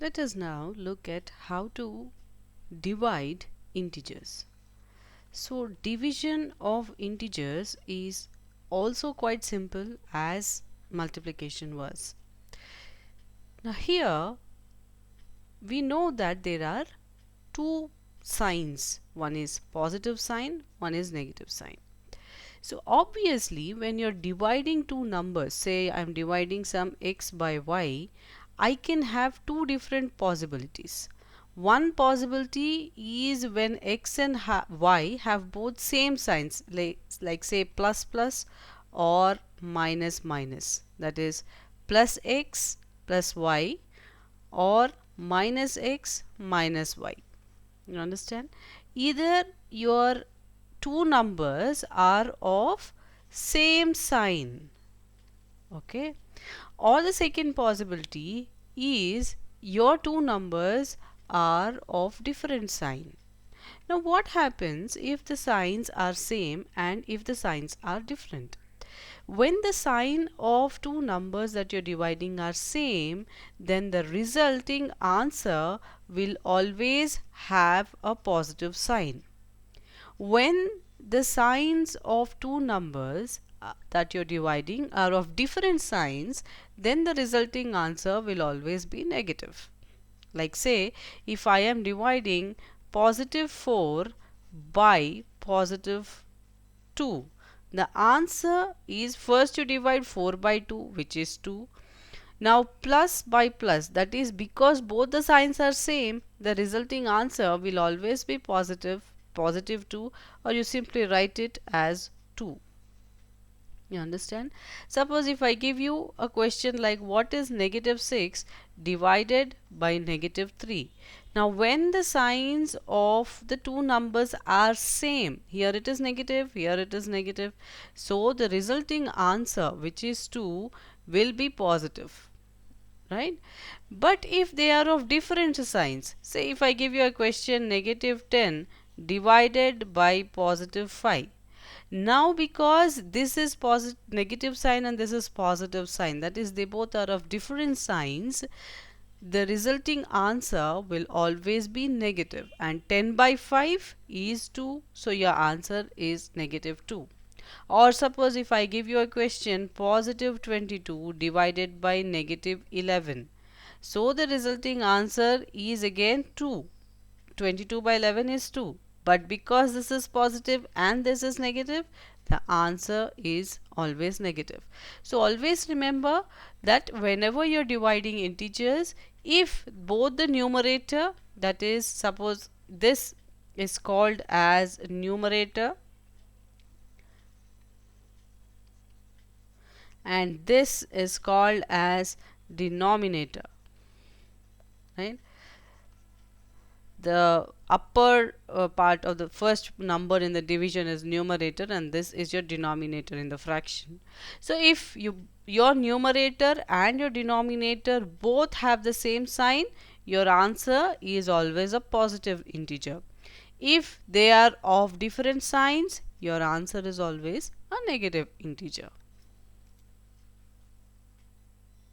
Let us now look at how to divide integers. So division of integers is also quite simple as multiplication was. Now here we know that there are two signs. One is positive sign, one is negative sign. So obviously when you're dividing two numbers, say I'm dividing some x by y, I can have two different possibilities. One possibility is when x and y have both same signs, like say plus plus or minus minus, that is plus x plus y or minus x minus y. You understand? Either your two numbers are of same sign, okay, or the second possibility is your two numbers are of different sign. Now what happens if the signs are same and if the signs are different? When the sign of two numbers that you're dividing are same, then the resulting answer will always have a positive sign. When the signs of two numbers that you're dividing are of different signs, then the resulting answer will always be negative. Like say, if I am dividing positive 4 by positive 2, the answer is first you divide 4 by 2, which is 2. Now plus by plus, that is because both the signs are same, the resulting answer will always be positive 2, or you simply write it as 2. You understand? Suppose if I give you a question like what is negative 6 divided by negative 3. Now when the signs of the two numbers are same, here it is negative, here it is negative, so the resulting answer, which is 2, will be positive, right? But if they are of different signs, say if I give you a question negative 10 divided by positive 5. Now because this is negative sign and this is positive sign, that is they both are of different signs, the resulting answer will always be negative, and 10 by 5 is 2, so your answer is negative 2. Or suppose if I give you a question positive 22 divided by negative 11, so the resulting answer is again 2. 22 by 11 is 2, but because this is positive and this is negative, the answer is always negative. So always remember that whenever you're dividing integers, if both the numerator, that is suppose this is called as numerator and this is called as denominator, right? The upper part of the first number in the division is numerator and this is your denominator in the fraction. So if your numerator and your denominator both have the same sign, your answer is always a positive integer. If they are of different signs, your answer is always a negative integer.